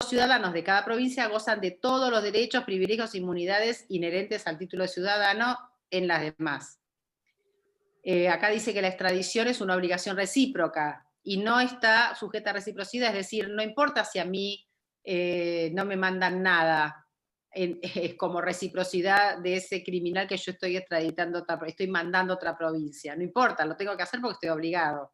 ciudadanos de cada provincia gozan de todos los derechos, privilegios e inmunidades inherentes al título de ciudadano en las demás. Acá dice que la extradición es una obligación recíproca y no está sujeta a reciprocidad, es decir, no importa si a mí no me mandan nada como reciprocidad de ese criminal que yo estoy extraditando, estoy mandando a otra provincia. No importa, lo tengo que hacer porque estoy obligado.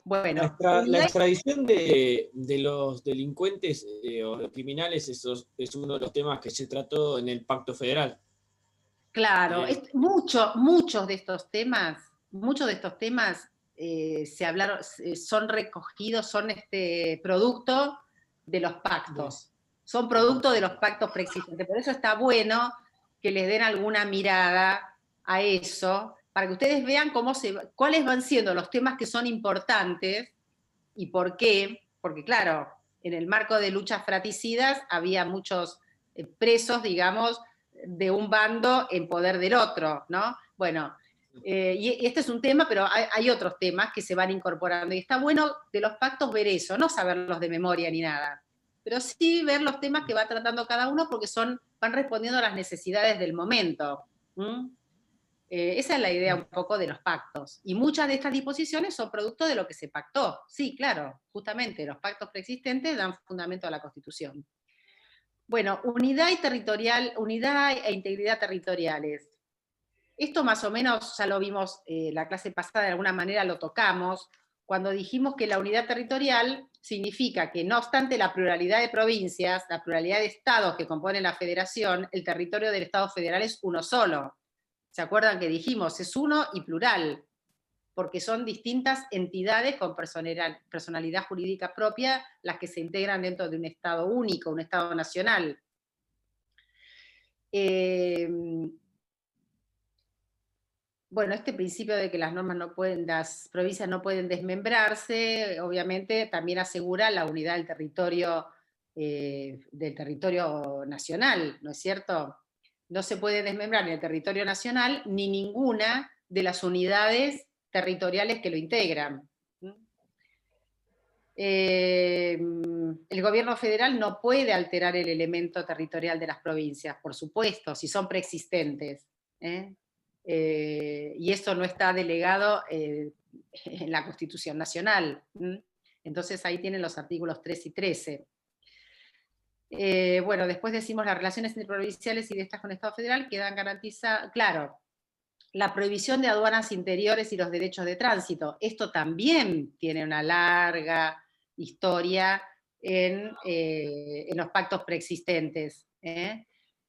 Bueno. La extradición de los delincuentes o criminales es uno de los temas que se trató en el Pacto Federal. Claro, muchos de estos temas se hablaron, son recogidos, son producto de los pactos. Son producto de los pactos preexistentes. Por eso está bueno que les den alguna mirada a eso, para que ustedes vean cuáles van siendo los temas que son importantes y por qué. Porque claro, en el marco de luchas fraticidas había muchos presos, digamos, de un bando en poder del otro, ¿no? Bueno, y este es un tema, pero hay otros temas que se van incorporando, y está bueno de los pactos ver eso, no saberlos de memoria ni nada, pero sí ver los temas que va tratando cada uno porque van respondiendo a las necesidades del momento. Esa es la idea un poco de los pactos. Y muchas de estas disposiciones son producto de lo que se pactó. Sí, claro, justamente los pactos preexistentes dan fundamento a la Constitución. Bueno, unidad e integridad territoriales. Esto más o menos ya lo vimos la clase pasada, de alguna manera lo tocamos, cuando dijimos que la unidad territorial significa que no obstante la pluralidad de provincias, la pluralidad de estados que componen la federación, el territorio del Estado federal es uno solo. ¿Se acuerdan que dijimos? Es uno y plural, porque son distintas entidades con personalidad jurídica propia las que se integran dentro de un Estado único, un Estado nacional. Bueno, este principio de que las provincias no pueden desmembrarse, obviamente también asegura la unidad del territorio nacional, ¿no es cierto? No se puede desmembrar ni el territorio nacional ni ninguna de las unidades territoriales que lo integran. El gobierno federal no puede alterar el elemento territorial de las provincias, por supuesto, si son preexistentes. Y esto no está delegado en la Constitución Nacional. Entonces ahí tienen los artículos 3 y 13. Bueno, después decimos las relaciones interprovinciales y de estas con el Estado federal quedan garantizadas, claro, la prohibición de aduanas interiores y los derechos de tránsito. Esto también tiene una larga historia en los pactos preexistentes.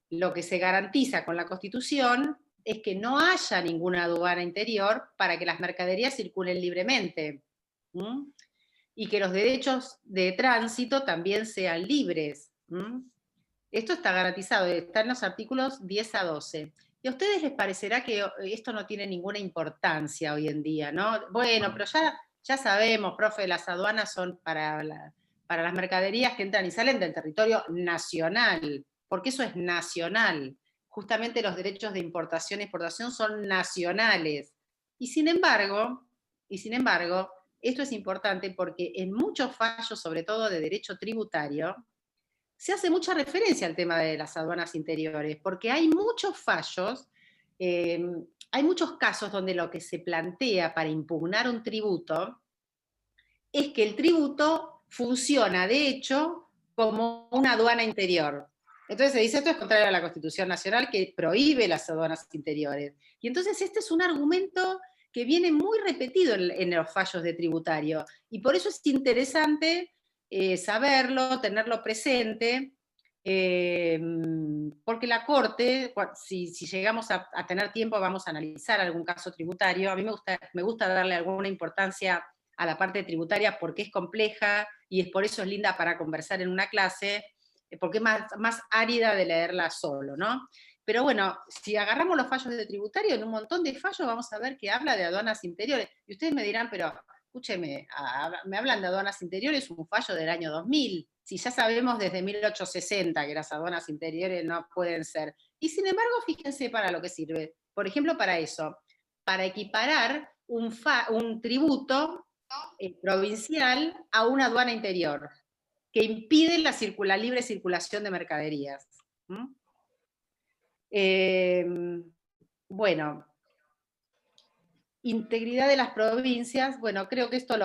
Lo que se garantiza con la Constitución es que no haya ninguna aduana interior para que las mercaderías circulen libremente. Y que los derechos de tránsito también sean libres. Esto está garantizado, está en los artículos 10 a 12. Y a ustedes les parecerá que esto no tiene ninguna importancia hoy en día, ¿no? Bueno, pero ya sabemos, profe, las aduanas son para las mercaderías que entran y salen del territorio nacional, porque eso es nacional. Justamente los derechos de importación e exportación son nacionales. Y sin embargo, esto es importante porque en muchos fallos, sobre todo de derecho tributario, se hace mucha referencia al tema de las aduanas interiores, porque hay muchos fallos, hay muchos casos donde lo que se plantea para impugnar un tributo es que el tributo funciona, de hecho, como una aduana interior. Entonces se dice, esto es contrario a la Constitución Nacional que prohíbe las aduanas interiores. Y entonces este es un argumento que viene muy repetido en los fallos de tributario. Y por eso es interesante saberlo, tenerlo presente, porque la Corte, si llegamos a tener tiempo, vamos a analizar algún caso tributario. A mí me gusta darle alguna importancia a la parte tributaria porque es compleja y por eso es linda para conversar en una clase, porque es más árida de leerla solo, ¿no? Pero bueno, si agarramos los fallos de tributario, en un montón de fallos vamos a ver que habla de aduanas interiores. Y ustedes me dirán, pero escúcheme, me hablan de aduanas interiores, un fallo del año 2000, si ya sabemos desde 1860 que las aduanas interiores no pueden ser. Y sin embargo, fíjense para lo que sirve. Por ejemplo, para eso, para equiparar un tributo provincial a una aduana interior. que impide la libre circulación de mercaderías. Bueno, integridad de las provincias, bueno, creo que esto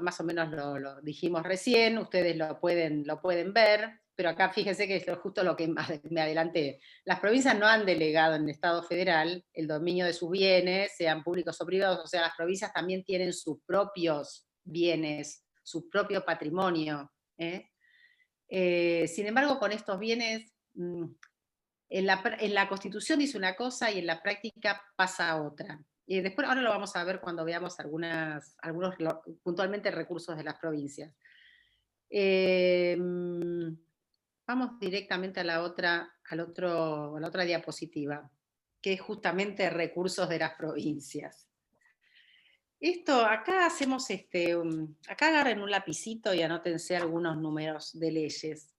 más o menos lo dijimos recién, ustedes lo pueden ver, pero acá fíjense que es justo lo que me adelanté. Las provincias no han delegado en el Estado federal el dominio de sus bienes, sean públicos o privados, o sea, las provincias también tienen sus propios bienes, su propio patrimonio. Sin embargo, con estos bienes, en la Constitución dice una cosa y en la práctica pasa otra. Y después, ahora lo vamos a ver cuando veamos algunos puntualmente recursos de las provincias. Vamos directamente a la otra diapositiva, que es justamente recursos de las provincias. Acá hacemos acá agarren un lapicito y anótense algunos números de leyes.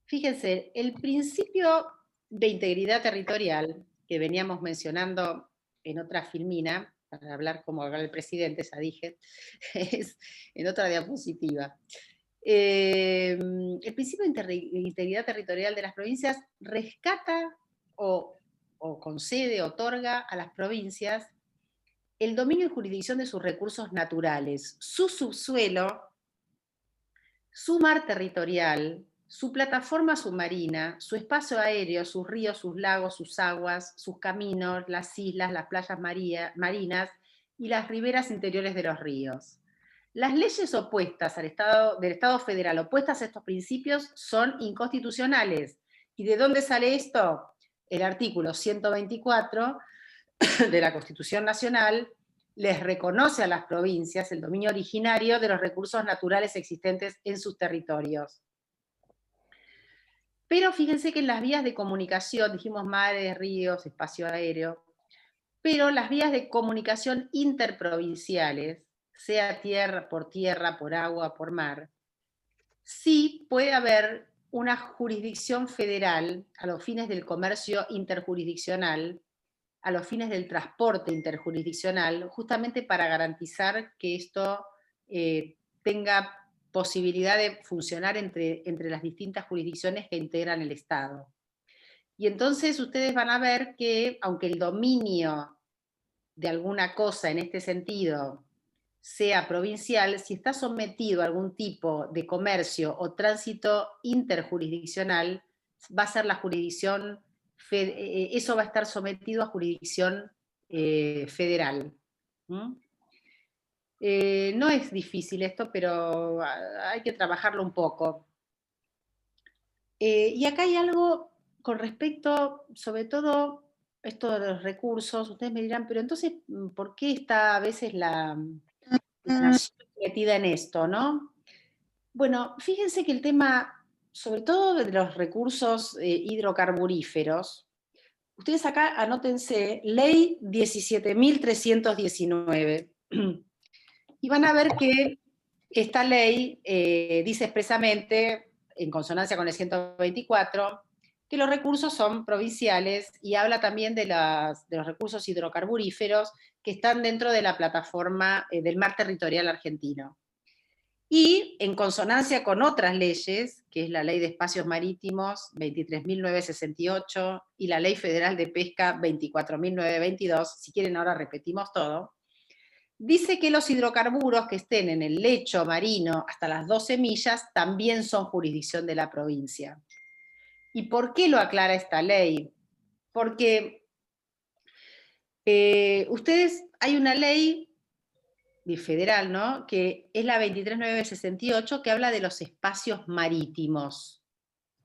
Fíjense, el principio de integridad territorial, que veníamos mencionando en otra filmina, para hablar como habla el presidente, ya dije, es en otra diapositiva. El principio de integridad territorial de las provincias rescata o concede, otorga a las provincias el dominio y jurisdicción de sus recursos naturales, su subsuelo, su mar territorial, su plataforma submarina, su espacio aéreo, sus ríos, sus lagos, sus aguas, sus caminos, las islas, las playas marinas y las riberas interiores de los ríos. Las leyes opuestas del Estado federal, opuestas a estos principios, son inconstitucionales. ¿Y de dónde sale esto? El artículo 124 de la Constitución Nacional les reconoce a las provincias el dominio originario de los recursos naturales existentes en sus territorios. Pero fíjense que en las vías de comunicación, dijimos mares, ríos, espacio aéreo, pero las vías de comunicación interprovinciales, sea por tierra, por agua, por mar, sí puede haber una jurisdicción federal a los fines del comercio interjurisdiccional, a los fines del transporte interjurisdiccional, justamente para garantizar que esto tenga posibilidad de funcionar entre las distintas jurisdicciones que integran el Estado. Y entonces ustedes van a ver que, aunque el dominio de alguna cosa en este sentido sea provincial, si está sometido a algún tipo de comercio o tránsito interjurisdiccional, va a ser la jurisdicción, eso va a estar sometido a jurisdicción federal. No es difícil esto, pero hay que trabajarlo un poco. Y acá hay algo con respecto, sobre todo, esto de los recursos. Ustedes me dirán, pero entonces, ¿por qué está a veces la nación metida en esto, no? Bueno, fíjense que el tema, sobre todo de los recursos hidrocarburíferos, ustedes acá anótense Ley 17.319 y van a ver que esta ley dice expresamente, en consonancia con el 124, que los recursos son provinciales y habla también de los recursos hidrocarburíferos que están dentro de la plataforma del mar territorial argentino. Y en consonancia con otras leyes, que es la Ley de Espacios Marítimos 23.968 y la Ley Federal de Pesca 24.922, si quieren ahora repetimos todo, dice que los hidrocarburos que estén en el lecho marino hasta las 12 millas también son jurisdicción de la provincia. ¿Y por qué lo aclara esta ley? Porque hay una ley federal, ¿no?, que es la 23.968, que habla de los espacios marítimos,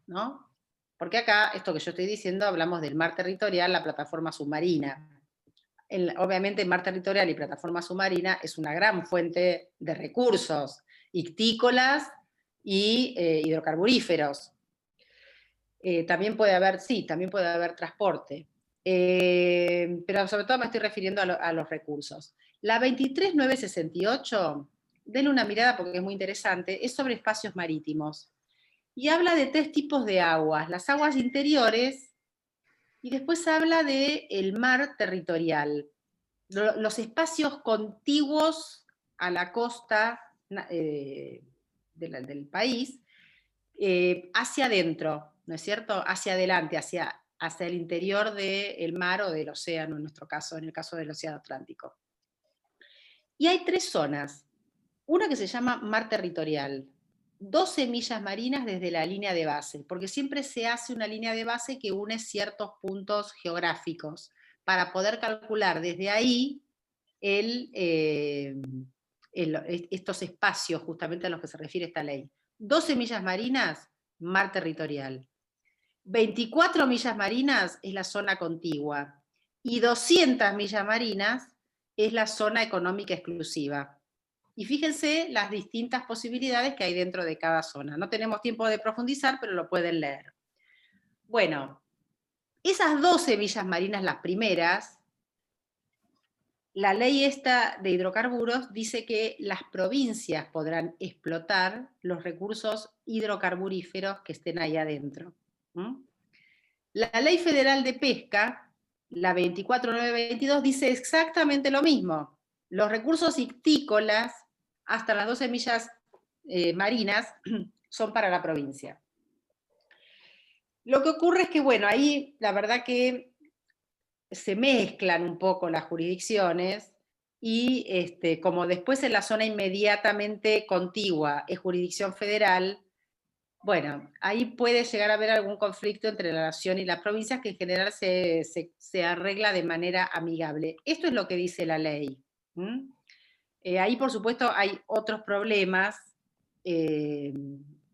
¿no? Porque acá, esto que yo estoy diciendo, hablamos del mar territorial, la plataforma submarina. Obviamente el mar territorial y plataforma submarina es una gran fuente de recursos ictícolas y hidrocarburíferos. También puede haber transporte. Pero sobre todo me estoy refiriendo a los recursos. La 23.968, denle una mirada porque es muy interesante, es sobre espacios marítimos. Y habla de 3 tipos de aguas: las aguas interiores, y después habla del mar territorial, los espacios contiguos a la costa del país, hacia adentro, ¿no es cierto? Hacia adelante, hacia el interior del mar o del océano, en nuestro caso, en el caso del océano Atlántico. Y hay 3 zonas. Una que se llama mar territorial, 12 millas marinas desde la línea de base, porque siempre se hace una línea de base que une ciertos puntos geográficos para poder calcular desde ahí estos espacios justamente a los que se refiere esta ley. 12 millas marinas, mar territorial. 24 millas marinas es la zona contigua y 200 millas marinas es la zona económica exclusiva. Y fíjense las distintas posibilidades que hay dentro de cada zona. No tenemos tiempo de profundizar, pero lo pueden leer. Bueno, esas 12 millas marinas, las primeras, la ley esta de hidrocarburos dice que las provincias podrán explotar los recursos hidrocarburíferos que estén ahí adentro. La ley federal de pesca, la 24922, dice exactamente lo mismo. Los recursos ictícolas hasta las 12 millas marinas son para la provincia. Lo que ocurre es que, bueno, ahí la verdad que se mezclan un poco las jurisdicciones y como después en la zona inmediatamente contigua es jurisdicción federal, bueno, ahí puede llegar a haber algún conflicto entre la nación y las provincias que en general se arregla de manera amigable. Esto es lo que dice la ley. Ahí, por supuesto, hay otros problemas.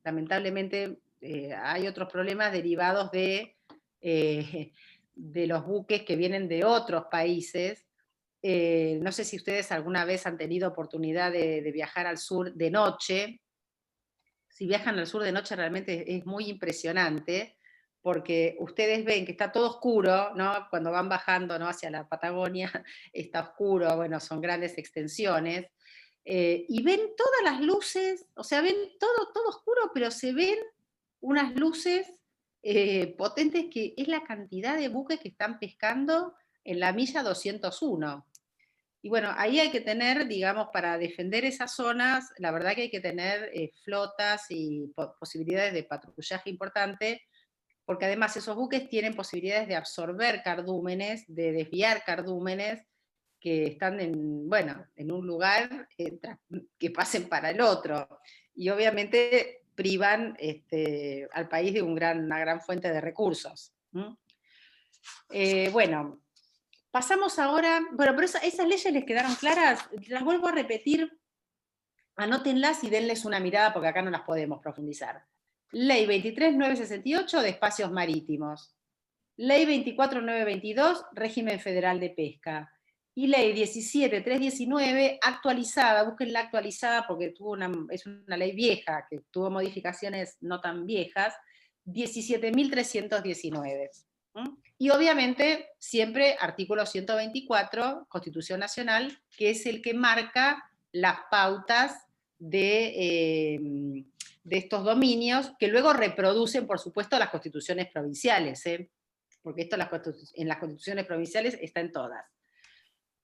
Lamentablemente, hay otros problemas derivados de los buques que vienen de otros países. No sé si ustedes alguna vez han tenido oportunidad de viajar al sur de noche. Si viajan al sur de noche realmente es muy impresionante, porque ustedes ven que está todo oscuro, ¿no? Cuando van bajando, ¿no?, hacia la Patagonia, está oscuro, bueno, son grandes extensiones, y ven todas las luces, o sea, ven todo oscuro, pero se ven unas luces potentes, que es la cantidad de buques que están pescando en la milla 201. Y bueno, ahí hay que tener, digamos, para defender esas zonas, la verdad que hay que tener flotas y posibilidades de patrullaje importante, porque además esos buques tienen posibilidades de absorber cardúmenes, de desviar cardúmenes que están en un lugar que pasen para el otro. Y obviamente privan al país de una gran fuente de recursos. Bueno, pasamos ahora, bueno, pero esas leyes les quedaron claras, las vuelvo a repetir, anótenlas y denles una mirada porque acá no las podemos profundizar. Ley 23.968 de espacios marítimos. Ley 24.922, régimen federal de pesca. Y ley 17.319, actualizada, busquen la actualizada porque es una ley vieja, que tuvo modificaciones no tan viejas, 17.319. Y obviamente siempre artículo 124, Constitución Nacional, que es el que marca las pautas de estos dominios, que luego reproducen, por supuesto, las constituciones provinciales, porque esto en las constituciones provinciales está en todas.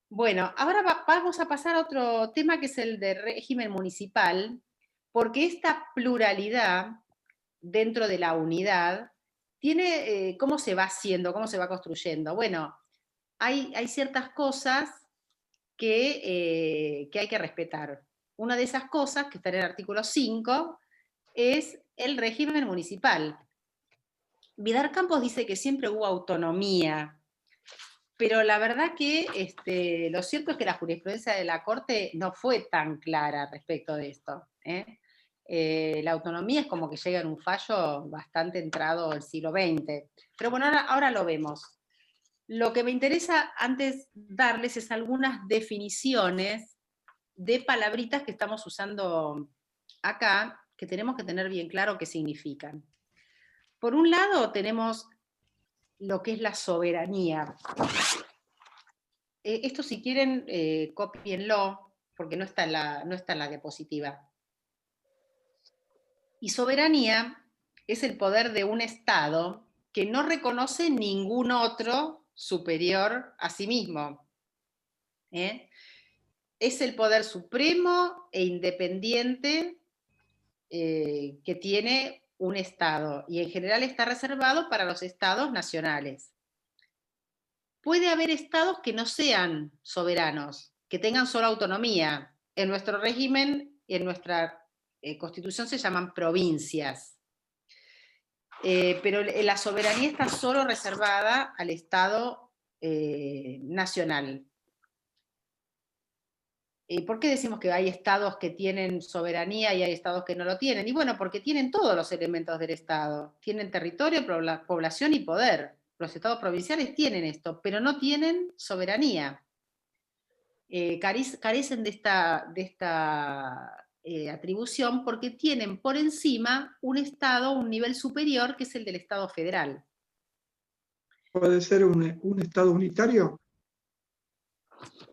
Bueno, ahora vamos a pasar a otro tema, que es el de régimen municipal, porque esta pluralidad dentro de la unidad tiene cómo se va haciendo, cómo se va construyendo. Bueno, hay ciertas cosas que hay que respetar. Una de esas cosas, que está en el artículo 5, es el régimen municipal. Vidal Campos dice que siempre hubo autonomía, pero la verdad que lo cierto es que la jurisprudencia de la Corte no fue tan clara respecto de esto. La autonomía es como que llega en un fallo bastante entrado el siglo XX. Pero bueno, ahora lo vemos. Lo que me interesa antes darles es algunas definiciones de palabritas que estamos usando acá, que tenemos que tener bien claro qué significan. Por un lado tenemos lo que es la soberanía. Esto, si quieren, cópienlo, porque no está en la diapositiva. Y soberanía es el poder de un Estado que no reconoce ningún otro superior a sí mismo. Es el poder supremo e independiente que tiene un Estado, y en general está reservado para los Estados nacionales. Puede haber Estados que no sean soberanos, que tengan solo autonomía. En nuestro régimen y en nuestra Constitución se llaman provincias. Pero la soberanía está solo reservada al Estado nacional. ¿Por qué decimos que hay estados que tienen soberanía y hay estados que no lo tienen? Y bueno, porque tienen todos los elementos del Estado. Tienen territorio, población y poder. Los estados provinciales tienen esto, pero no tienen soberanía. Carecen de esta atribución porque tienen por encima un Estado, un nivel superior, que es el del Estado federal. ¿Puede ser un Estado unitario?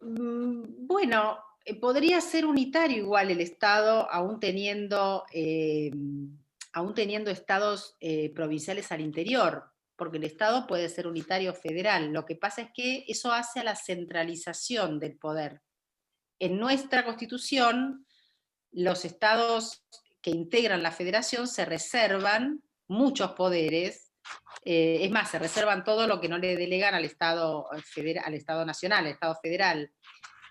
Bueno, podría ser unitario igual el Estado, aún teniendo estados provinciales al interior, porque el Estado puede ser unitario federal. Lo que pasa es que eso hace a la centralización del poder. En nuestra Constitución, los estados que integran la federación se reservan muchos poderes, es más, se reservan todo lo que no le delegan al Estado nacional, al Estado federal,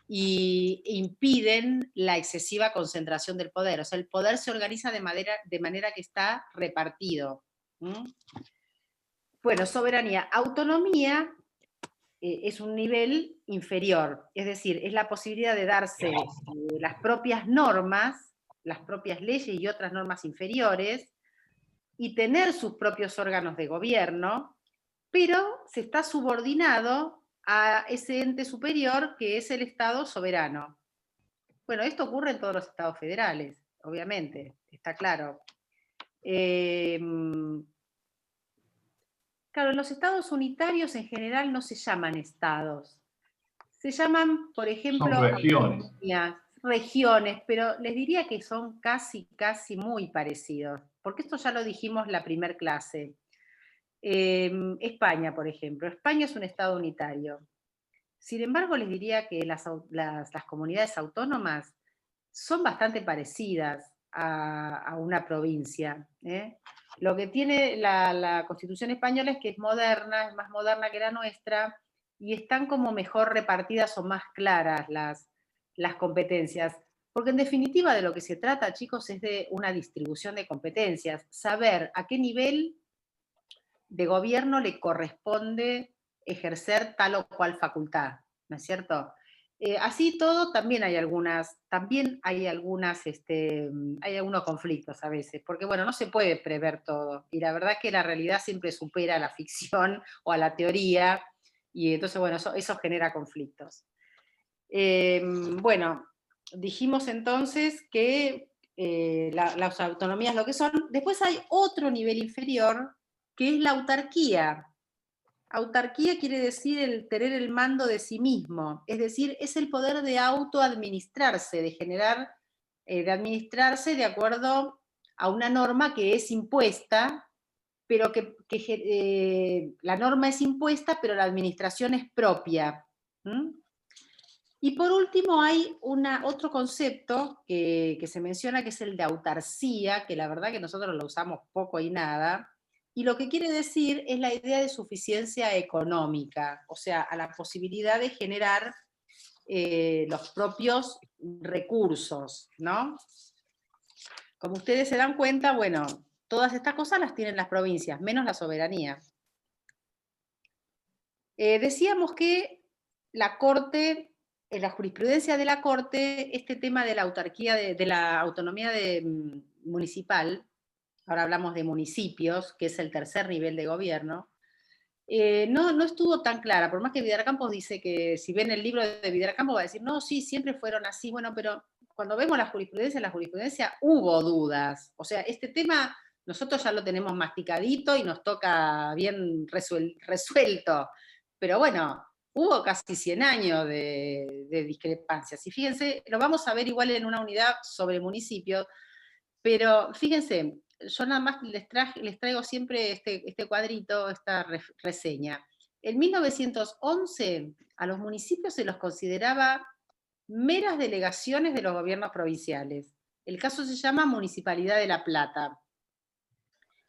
y impiden la excesiva concentración del poder. O sea, el poder se organiza de manera que está repartido. Bueno, soberanía. Autonomía es un nivel inferior, es decir, es la posibilidad de darse las propias normas, las propias leyes y otras normas inferiores, y tener sus propios órganos de gobierno, pero se está subordinado a ese ente superior que es el Estado soberano. Bueno, esto ocurre en todos los estados federales, obviamente, está claro. Claro, en los estados unitarios en general no se llaman estados. Se llaman, por ejemplo, son regiones. Regiones, pero les diría que son casi muy parecidos, porque esto ya lo dijimos la primer clase. España, por ejemplo. España es un estado unitario. Sin embargo, les diría que las comunidades autónomas son bastante parecidas a una provincia. Lo que tiene la Constitución española es que es moderna, es más moderna que la nuestra, y están como mejor repartidas o más claras las competencias. Porque en definitiva de lo que se trata, chicos, es de una distribución de competencias, saber a qué nivel de gobierno le corresponde ejercer tal o cual facultad, ¿no es cierto? Así todo, también hay algunos conflictos a veces, porque bueno, no se puede prever todo, y la verdad es que la realidad siempre supera a la ficción o a la teoría, y entonces bueno, eso genera conflictos. Bueno, dijimos entonces que las autonomías lo que son. Después hay otro nivel inferior, que es la autarquía. Autarquía quiere decir el tener el mando de sí mismo, es decir, es el poder de autoadministrarse, de administrarse de acuerdo a una norma que es impuesta, pero la norma es impuesta, pero la administración es propia. Y por último hay otro concepto que se menciona, que es el de autarcía, que la verdad que nosotros lo usamos poco y nada, y lo que quiere decir es la idea de suficiencia económica, o sea, a la posibilidad de generar los propios recursos, ¿no? Como ustedes se dan cuenta, bueno, todas estas cosas las tienen las provincias, menos la soberanía. Decíamos que la Corte, en la jurisprudencia de la Corte, este tema de la autarquía, de la autonomía municipal, ahora hablamos de municipios, que es el tercer nivel de gobierno, no estuvo tan clara, por más que Vidal Campos dice que, si ven el libro de Vidal Campos va a decir, no, sí, siempre fueron así, bueno, pero cuando vemos la jurisprudencia hubo dudas, o sea, este tema nosotros ya lo tenemos masticadito y nos toca bien resuelto, pero bueno, hubo casi 100 años de discrepancias, y fíjense, lo vamos a ver igual en una unidad sobre municipios, pero fíjense, yo nada más les traigo siempre este cuadrito, esta reseña. En 1911 a los municipios se los consideraba meras delegaciones de los gobiernos provinciales. El caso se llama Municipalidad de La Plata.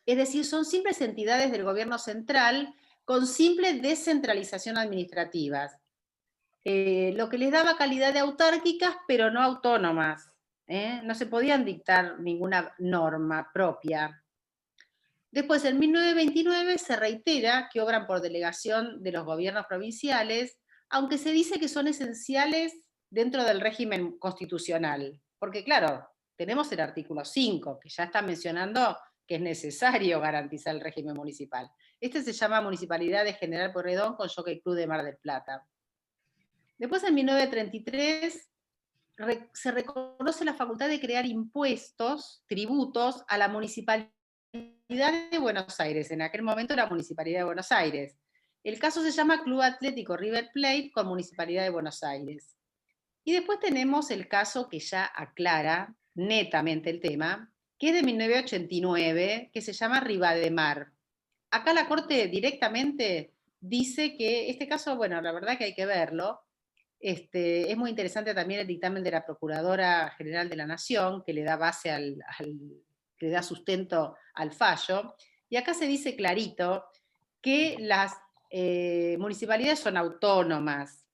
Es decir, son simples entidades del gobierno central con simple descentralización administrativa, lo que les daba calidad de autárquicas, pero no autónomas. No se podían dictar ninguna norma propia. Después, en 1929, se reitera que obran por delegación de los gobiernos provinciales, aunque se dice que son esenciales dentro del régimen constitucional. Porque, claro, tenemos el artículo 5, que ya está mencionando que es necesario garantizar el régimen municipal. Este se llama Municipalidad de General Pueyrredón con Jockey Club de Mar del Plata. Después, en 1933, se reconoce la facultad de crear impuestos, tributos, a la Municipalidad de Buenos Aires. En aquel momento era Municipalidad de Buenos Aires. El caso se llama Club Atlético River Plate con Municipalidad de Buenos Aires. Y después tenemos el caso que ya aclara netamente el tema, que es de 1989, que se llama Rivademar. Acá la Corte directamente dice que este caso, bueno, la verdad que hay que verlo. Es muy interesante también el dictamen de la Procuradora General de la Nación, que le da base que le da sustento al fallo. Y acá se dice clarito que las municipalidades son autónomas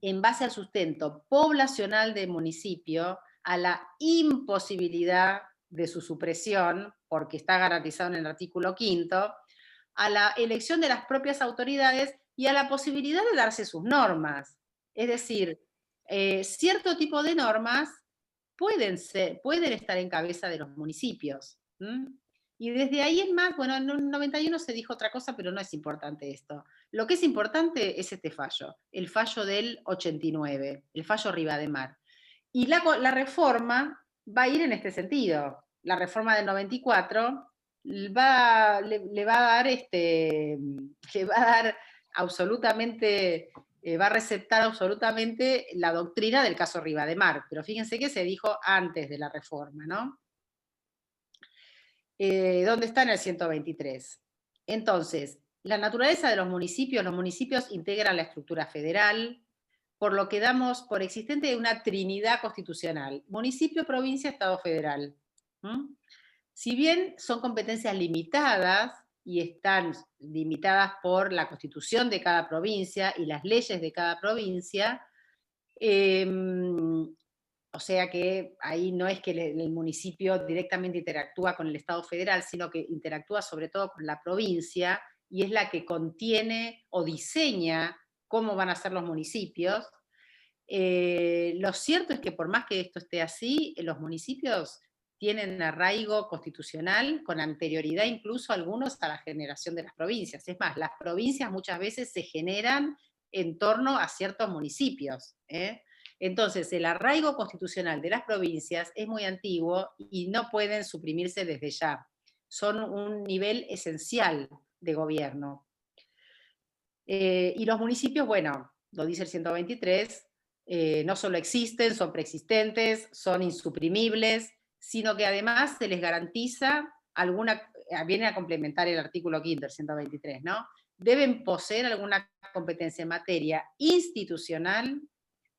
en base al sustento poblacional del municipio, a la imposibilidad de su supresión, porque está garantizado en el artículo 5º, a la elección de las propias autoridades y a la posibilidad de darse sus normas. Es decir, cierto tipo de normas pueden estar en cabeza de los municipios. Y desde ahí en más, bueno, en el 91 se dijo otra cosa, pero no es importante esto. Lo que es importante es este fallo, el fallo del 89, el fallo Rivademar. Y la reforma va a ir en este sentido. La reforma del 94 le va a dar absolutamente, va a receptar absolutamente la doctrina del caso Rivademar, pero fíjense que se dijo antes de la reforma, ¿no? ¿Dónde está en el 123? Entonces, la naturaleza de los municipios integran la estructura federal, por lo que damos por existente una trinidad constitucional: municipio, provincia, Estado federal. Si bien son competencias limitadas y están limitadas por la constitución de cada provincia y las leyes de cada provincia, o sea que ahí no es que el municipio directamente interactúa con el Estado federal, sino que interactúa sobre todo con la provincia y es la que contiene o diseña cómo van a ser los municipios. Lo cierto es que por más que esto esté así, los municipios tienen arraigo constitucional con anterioridad incluso algunos a la generación de las provincias. Es más, las provincias muchas veces se generan en torno a ciertos municipios. Entonces, el arraigo constitucional de las provincias es muy antiguo y no pueden suprimirse desde ya. Son un nivel esencial de gobierno. Y los municipios, bueno, lo dice el 123, no solo existen, son preexistentes, son insuprimibles, sino que además se les garantiza viene a complementar el artículo 5º, el 123, ¿no? Deben poseer alguna competencia en materia institucional,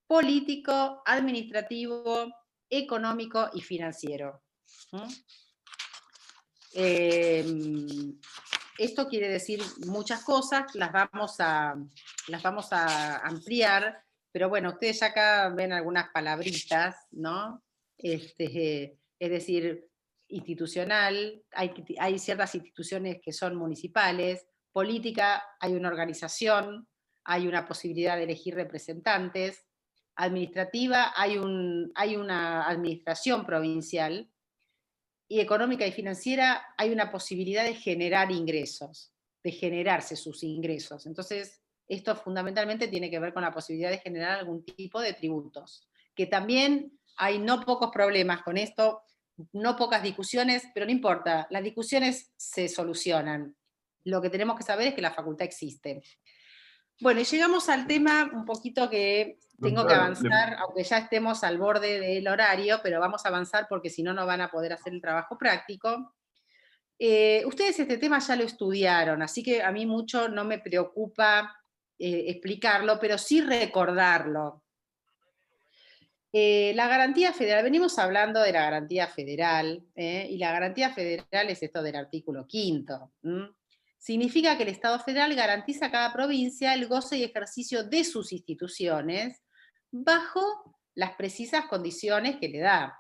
político, administrativo, económico y financiero. Esto quiere decir muchas cosas, las vamos a ampliar, pero bueno, ustedes ya acá ven algunas palabritas, ¿no? Es decir, institucional, hay ciertas instituciones que son municipales, política, hay una organización, hay una posibilidad de elegir representantes, administrativa, hay una administración provincial, y económica y financiera hay una posibilidad de generar ingresos, de generarse sus ingresos. Entonces, esto fundamentalmente tiene que ver con la posibilidad de generar algún tipo de tributos, que también hay no pocos problemas con esto, no pocas discusiones, pero no importa, las discusiones se solucionan. Lo que tenemos que saber es que la facultad existe. Bueno, y llegamos al tema un poquito que tengo que avanzar, aunque ya estemos al borde del horario, pero vamos a avanzar porque si no, no van a poder hacer el trabajo práctico. Ustedes este tema ya lo estudiaron, así que a mí mucho no me preocupa explicarlo, pero sí recordarlo. La garantía federal, venimos hablando de la garantía federal, y la garantía federal es esto del artículo 5º. Significa que el Estado federal garantiza a cada provincia el goce y ejercicio de sus instituciones bajo las precisas condiciones que le da.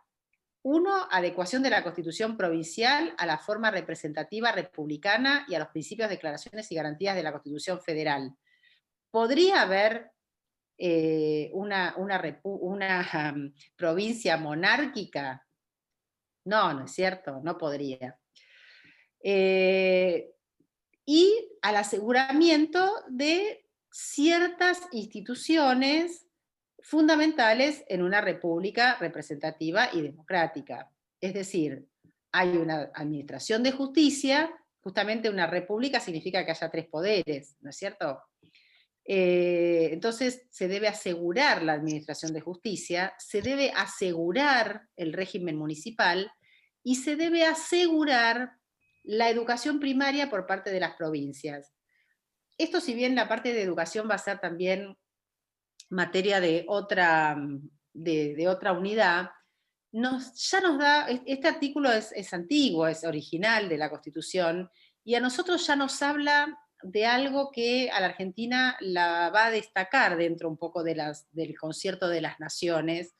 1, adecuación de la Constitución provincial a la forma representativa republicana y a los principios, declaraciones y garantías de la Constitución federal. ¿Podría haber una provincia monárquica? No, no es cierto, no podría. Y al aseguramiento de ciertas instituciones fundamentales en una república representativa y democrática. Es decir, hay una administración de justicia, justamente una república significa que haya 3 poderes, ¿no es cierto? Entonces se debe asegurar la administración de justicia, se debe asegurar el régimen municipal y se debe asegurar la educación primaria por parte de las provincias. Esto, si bien la parte de educación va a ser también materia de otra unidad, ya nos da, este artículo es antiguo, es original de la Constitución, y a nosotros ya nos habla de algo que a la Argentina la va a destacar dentro un poco del concierto de las naciones,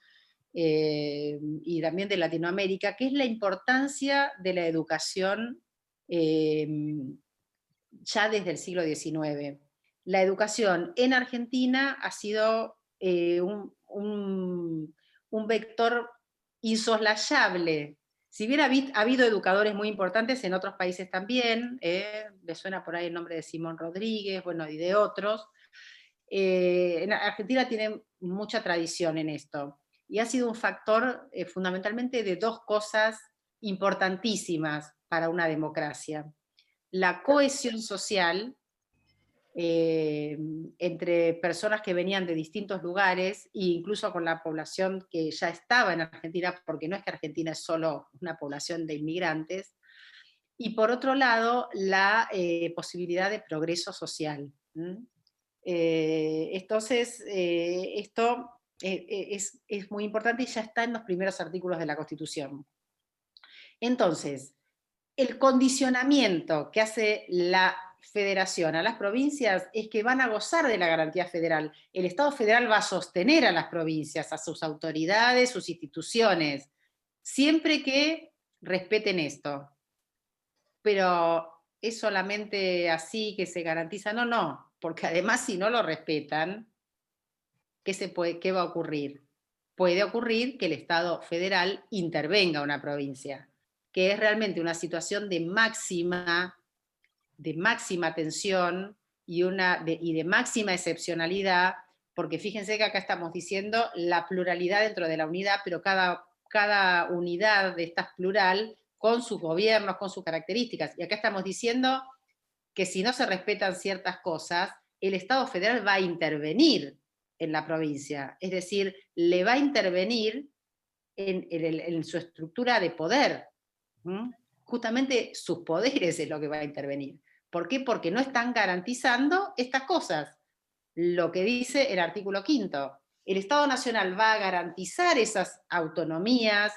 y también de Latinoamérica, que es la importancia de la educación ya desde el siglo XIX. La educación en Argentina ha sido un vector insoslayable. Si bien ha habido educadores muy importantes en otros países también, le suena por ahí el nombre de Simón Rodríguez, bueno, y de otros, en Argentina tiene mucha tradición en esto, y ha sido un factor fundamentalmente de 2 cosas importantísimas para una democracia: la cohesión social entre personas que venían de distintos lugares, e incluso con la población que ya estaba en Argentina, porque no es que Argentina es solo una población de inmigrantes, y por otro lado, la posibilidad de progreso social. Entonces, esto es muy importante y ya está en los primeros artículos de la Constitución. Entonces, el condicionamiento que hace la federación a las provincias es que van a gozar de la garantía federal. El Estado federal va a sostener a las provincias, a sus autoridades, sus instituciones, siempre que respeten esto. Pero ¿es solamente así que se garantiza? No, no, porque además si no lo respetan, ¿qué va a ocurrir? Puede ocurrir que el Estado federal intervenga a una provincia, que es realmente una situación de máxima tensión y de máxima excepcionalidad, porque fíjense que acá estamos diciendo la pluralidad dentro de la unidad, pero cada unidad de esta es plural, con sus gobiernos, con sus características. Y acá estamos diciendo que si no se respetan ciertas cosas, el Estado federal va a intervenir en la provincia, es decir, le va a intervenir en su estructura de poder. Justamente sus poderes es lo que va a intervenir. ¿Por qué? Porque no están garantizando estas cosas. Lo que dice el artículo 5º. El Estado Nacional va a garantizar esas autonomías,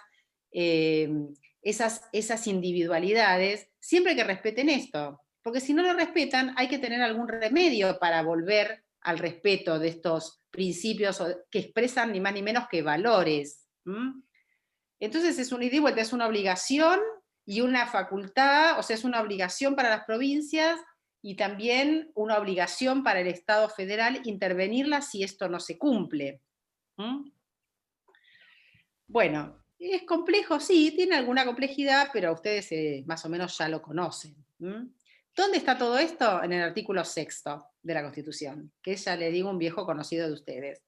esas individualidades, siempre que respeten esto. Porque si no lo respetan, hay que tener algún remedio para volver al respeto de estos principios que expresan ni más ni menos que valores. Entonces es un ida y vuelta, es una obligación y una facultad, o sea, es una obligación para las provincias y también una obligación para el Estado federal intervenirla si esto no se cumple. Bueno, es complejo, sí, tiene alguna complejidad, pero ustedes más o menos ya lo conocen. ¿Dónde está todo esto? En el artículo 6º de la Constitución, que ya le digo un viejo conocido de ustedes.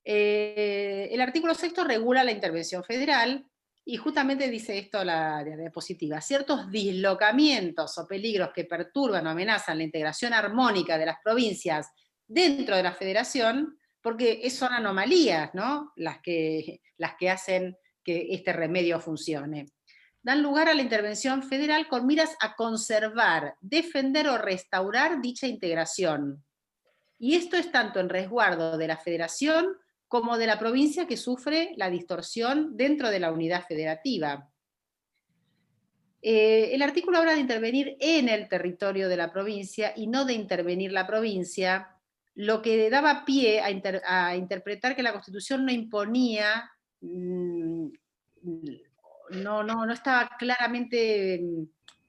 El artículo 6º regula la intervención federal y justamente dice esto la diapositiva: ciertos dislocamientos o peligros que perturban o amenazan la integración armónica de las provincias dentro de la federación, porque son anomalías, ¿no?, las que hacen que este remedio funcione, dan lugar a la intervención federal con miras a conservar, defender o restaurar dicha integración. Y esto es tanto en resguardo de la federación como de la provincia que sufre la distorsión dentro de la unidad federativa. El artículo habla de intervenir en el territorio de la provincia y no de intervenir la provincia, lo que daba pie a interpretar que la Constitución no imponía, no estaba claramente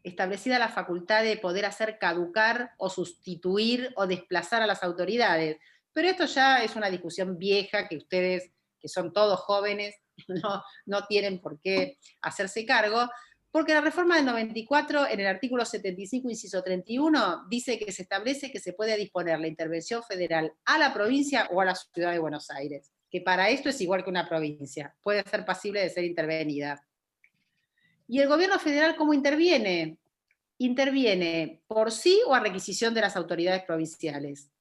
establecida la facultad de poder hacer caducar o sustituir o desplazar a las autoridades. Pero esto ya es una discusión vieja que ustedes, que son todos jóvenes, no tienen por qué hacerse cargo, porque la reforma del 94, en el artículo 75, inciso 31, dice que se establece que se puede disponer la intervención federal a la provincia o a la ciudad de Buenos Aires, que para esto es igual que una provincia, puede ser pasible de ser intervenida. ¿Y el gobierno federal cómo interviene? Interviene por sí o a requisición de las autoridades provinciales.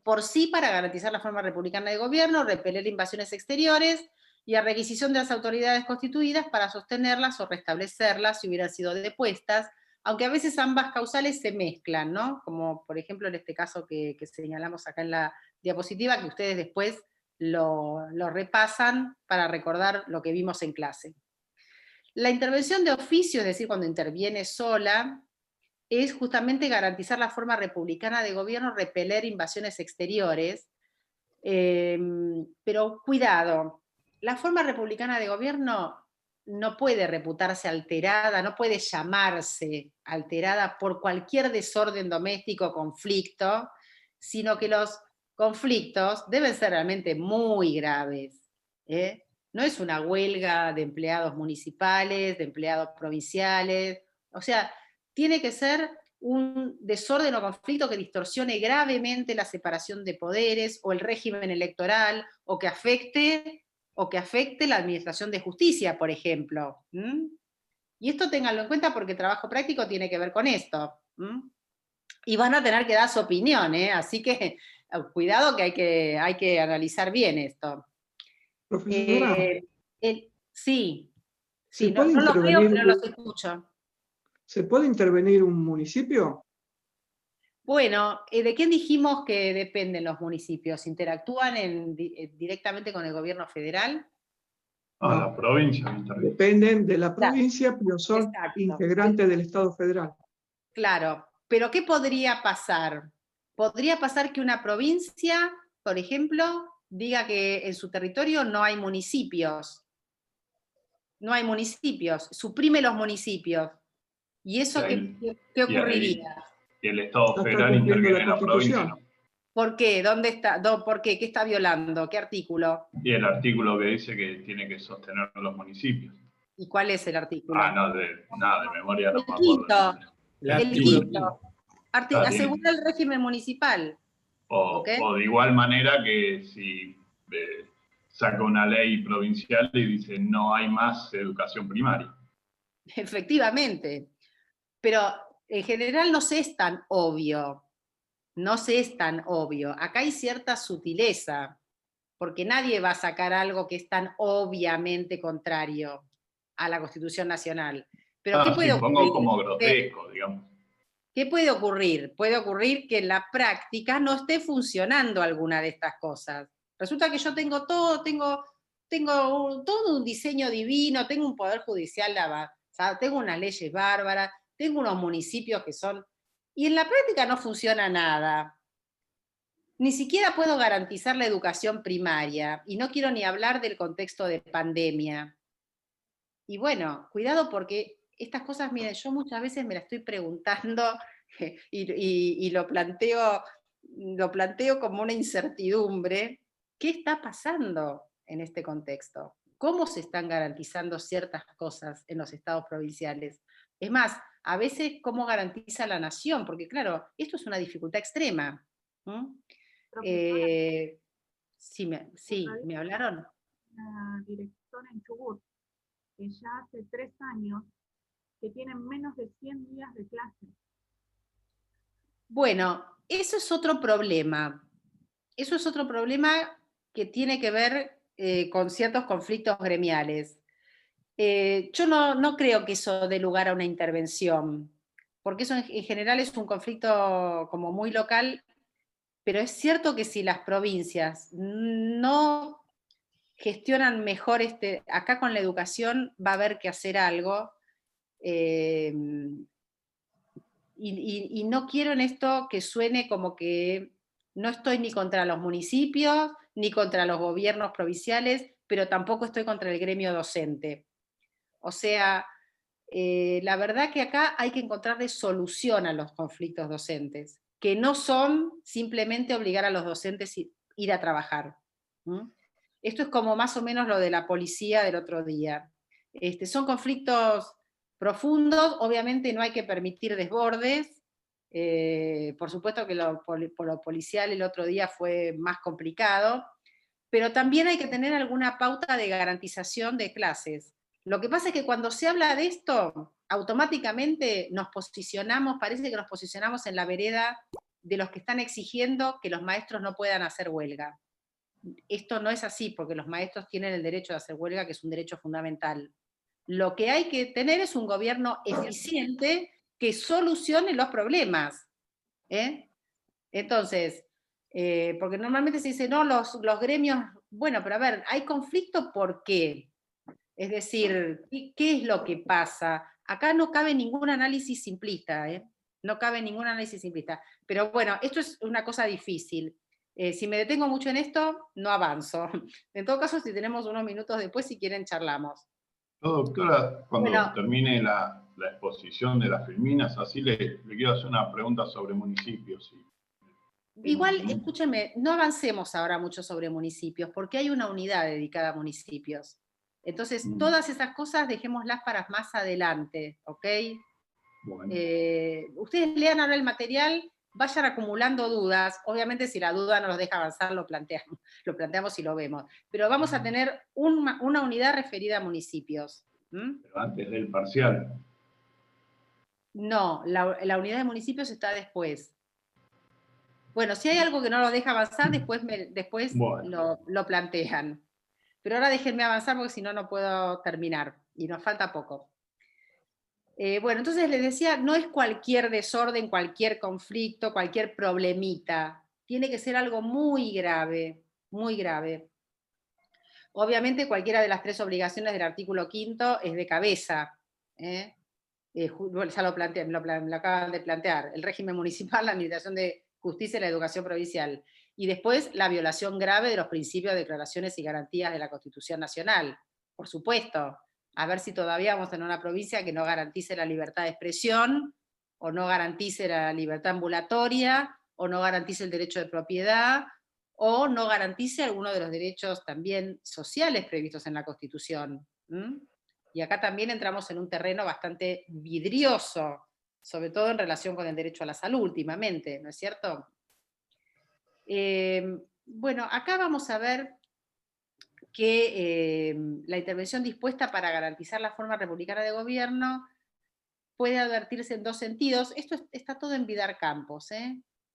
Por sí para garantizar la forma republicana de gobierno, repeler invasiones exteriores, y a requisición de las autoridades constituidas para sostenerlas o restablecerlas si hubieran sido depuestas, aunque a veces ambas causales se mezclan, ¿no? Como por ejemplo en este caso que señalamos acá en la diapositiva, que ustedes después lo repasan para recordar lo que vimos en clase. La intervención de oficio, es decir, cuando interviene sola, es justamente garantizar la forma republicana de gobierno, repeler invasiones exteriores, pero cuidado, la forma republicana de gobierno no puede reputarse alterada, no puede llamarse alterada por cualquier desorden doméstico o conflicto, sino que los conflictos deben ser realmente muy graves. No es una huelga de empleados municipales, de empleados provinciales, o sea, tiene que ser un desorden o conflicto que distorsione gravemente la separación de poderes o el régimen electoral, o que afecte la administración de justicia, por ejemplo. Y esto ténganlo en cuenta porque el trabajo práctico tiene que ver con esto. Y van a tener que dar su opinión, así que cuidado que hay que analizar bien esto. Profesora, Sí, ¿se no puede los veo, intervenir, pero los escucho. ¿se puede intervenir un municipio? Bueno, ¿de quién dijimos que dependen los municipios? ¿Interactúan directamente con el gobierno federal? No, No. la provincia interviene. Dependen de la Claro. provincia, pero son Exacto. integrantes del Estado federal. Claro, pero ¿qué podría pasar? Podría pasar que una provincia, por ejemplo, diga que en su territorio no hay municipios. No hay municipios, suprime los municipios. ¿Y eso qué ocurriría? Y el Estado No está federal cumpliendo interviene la en la provincia, Constitución. ¿no? ¿Por qué? ¿Dónde está? ¿Por qué? ¿Qué está violando? ¿Qué artículo? Y el artículo que dice que tiene que sostener los municipios. ¿Y cuál es el artículo? No, de memoria no El me acuerdo. quinto. El quinto. Está Asegura el régimen municipal. O de igual manera que si saca una ley provincial y dice no hay más educación primaria. Efectivamente. Pero en general no se es tan obvio. No se es tan obvio. Acá hay cierta sutileza, porque nadie va a sacar algo que es tan obviamente contrario a la Constitución Nacional. Pero ¿qué puede ocurrir? Pongo como grotesco, digamos. ¿Qué puede ocurrir? Puede ocurrir que en la práctica no esté funcionando alguna de estas cosas. Resulta que yo tengo todo un diseño divino, tengo un poder judicial, tengo unas leyes bárbaras, tengo unos municipios que son... Y en la práctica no funciona nada. Ni siquiera puedo garantizar la educación primaria, y no quiero ni hablar del contexto de pandemia. Y bueno, cuidado porque estas cosas, miren, yo muchas veces me la estoy preguntando y lo planteo como una incertidumbre. ¿Qué está pasando en este contexto? ¿Cómo se están garantizando ciertas cosas en los estados provinciales? Es más, a veces, ¿cómo garantiza la nación? Porque claro, esto es una dificultad extrema. Sí, ¿me hablaron? Una directora en Chubut, que ya hace 3 años que tienen menos de 100 días de clase. Bueno, eso es otro problema. Eso es otro problema que tiene que ver con ciertos conflictos gremiales. Yo no creo que eso dé lugar a una intervención, porque eso en general es un conflicto como muy local, pero es cierto que si las provincias no gestionan mejor acá con la educación va a haber que hacer algo, y no quiero en esto que suene como que no estoy ni contra los municipios, ni contra los gobiernos provinciales, pero tampoco estoy contra el gremio docente. O sea, la verdad que acá hay que encontrarle solución a los conflictos docentes, que no son simplemente obligar a los docentes a ir a trabajar. Esto es como más o menos lo de la policía del otro día. Son conflictos profundos, obviamente no hay que permitir desbordes, por supuesto que por lo policial el otro día fue más complicado, pero también hay que tener alguna pauta de garantización de clases. Lo que pasa es que cuando se habla de esto, automáticamente nos posicionamos, parece que nos posicionamos en la vereda de los que están exigiendo que los maestros no puedan hacer huelga. Esto no es así, porque los maestros tienen el derecho de hacer huelga, que es un derecho fundamental. Lo que hay que tener es un gobierno eficiente que solucione los problemas. Entonces, porque normalmente se dice, no, los gremios, bueno, pero a ver, ¿hay conflicto por qué? Es decir, ¿qué es lo que pasa? Acá no cabe ningún análisis simplista, no cabe ningún análisis simplista. Pero bueno, esto es una cosa difícil. Si me detengo mucho en esto, no avanzo. En todo caso, si tenemos unos minutos después, si quieren, charlamos. Doctora, cuando Bueno, termine la exposición de las filminas, así le quiero hacer una pregunta sobre municipios. igual, escúchenme, no avancemos ahora mucho sobre municipios, porque hay una unidad dedicada a municipios. Entonces, todas esas cosas dejémoslas para más adelante, ¿ok? Bueno. Ustedes lean ahora el material, vayan acumulando dudas. Obviamente, si la duda no los deja avanzar, lo planteamos y lo vemos. Pero vamos a tener una unidad referida a municipios. Pero antes del parcial. No, la unidad de municipios está después. Bueno, si hay algo que no los deja avanzar, después bueno, lo plantean. Pero ahora déjenme avanzar porque si no, no puedo terminar. Y nos falta poco. Bueno, entonces les decía, no es cualquier desorden, cualquier conflicto, cualquier problemita. Tiene que ser algo muy grave, muy grave. Obviamente cualquiera de las 3 obligaciones del artículo 5º es de cabeza. Ya lo acaban de plantear. El régimen municipal, la administración de justicia y la educación provincial. Y después la violación grave de los principios, declaraciones y garantías de la Constitución Nacional. Por supuesto. A ver si todavía vamos a tener una provincia que no garantice la libertad de expresión, o no garantice la libertad ambulatoria, o no garantice el derecho de propiedad, o no garantice alguno de los derechos también sociales previstos en la Constitución. Y acá también entramos en un terreno bastante vidrioso, sobre todo en relación con el derecho a la salud últimamente, ¿no es cierto? Bueno, acá vamos a ver que la intervención dispuesta para garantizar la forma republicana de gobierno puede advertirse en 2 sentidos. Esto está todo en Vidar Campos.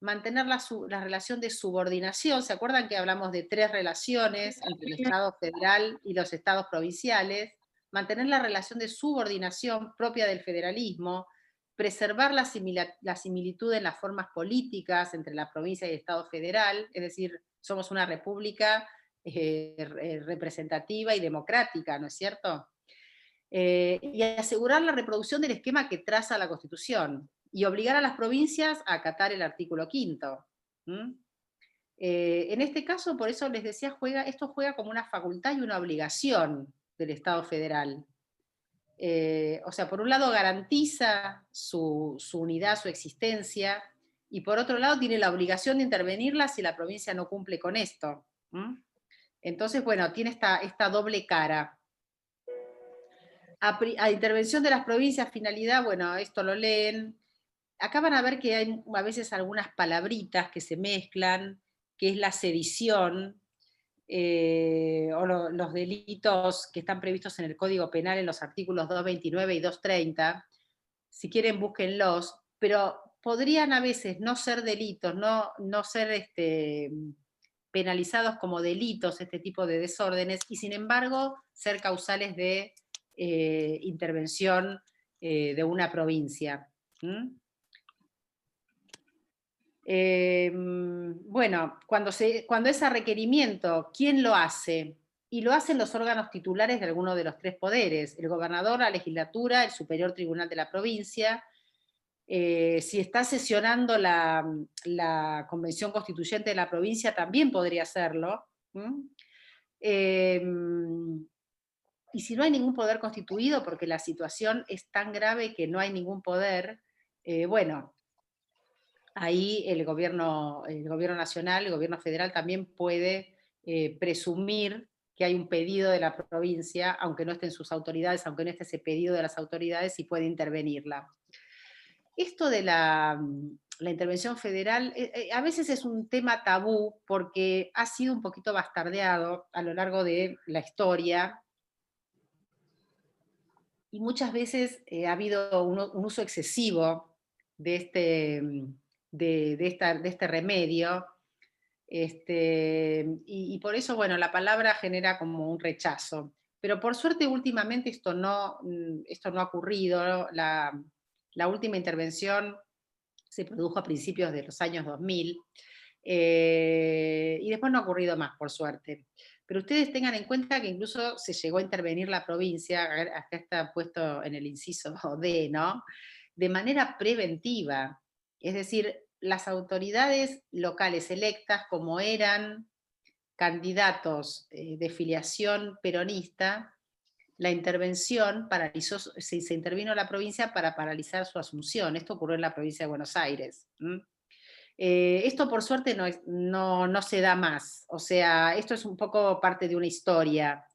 Mantener la relación de subordinación. ¿Se acuerdan que hablamos de 3 relaciones entre el Estado federal y los estados provinciales? Mantener la relación de subordinación propia del federalismo, preservar la similitud en las formas políticas entre la provincia y el Estado federal, es decir, somos una república representativa y democrática, ¿no es cierto? Y asegurar la reproducción del esquema que traza la Constitución, y obligar a las provincias a acatar el artículo 5º. En este caso, por eso les decía, esto juega como una facultad y una obligación del Estado federal. O sea, por un lado garantiza su unidad, su existencia, y por otro lado tiene la obligación de intervenirla si la provincia no cumple con esto. Entonces, bueno, tiene esta doble cara. A intervención de las provincias, finalidad, bueno, esto lo leen. Acá van a ver que hay a veces algunas palabritas que se mezclan, que es la sedición, o los delitos que están previstos en el Código Penal en los artículos 229 y 230. Si quieren, búsquenlos, pero podrían a veces no ser delitos, no ser penalizados como delitos este tipo de desórdenes, y sin embargo ser causales de intervención de una provincia. Bueno, cuando es a requerimiento, ¿quién lo hace? Y lo hacen los órganos titulares de alguno de los tres poderes, el gobernador, la legislatura, el superior tribunal de la provincia. Si está sesionando la convención constituyente de la provincia, también podría hacerlo. Y si no hay ningún poder constituido, porque la situación es tan grave que no hay ningún poder, bueno, ahí el gobierno nacional, el gobierno federal también puede presumir que hay un pedido de la provincia, aunque no esté en sus autoridades, aunque no esté ese pedido de las autoridades, y puede intervenirla. Esto de la intervención federal a veces es un tema tabú porque ha sido un poquito bastardeado a lo largo de la historia, y muchas veces ha habido un uso excesivo de este remedio, y por eso, bueno, la palabra genera como un rechazo. Pero por suerte últimamente esto no ha ocurrido. La última intervención se produjo a principios de los años 2000, y después no ha ocurrido más, por suerte. Pero ustedes tengan en cuenta que incluso se llegó a intervenir la provincia, acá está puesto en el inciso D, ¿no? De manera preventiva. Es decir, las autoridades locales electas, como eran candidatos de filiación peronista, la intervención paralizó, se intervino a la provincia para paralizar su asunción. Esto ocurrió en la provincia de Buenos Aires. Esto por suerte no se da más. O sea, esto es un poco parte de una historia.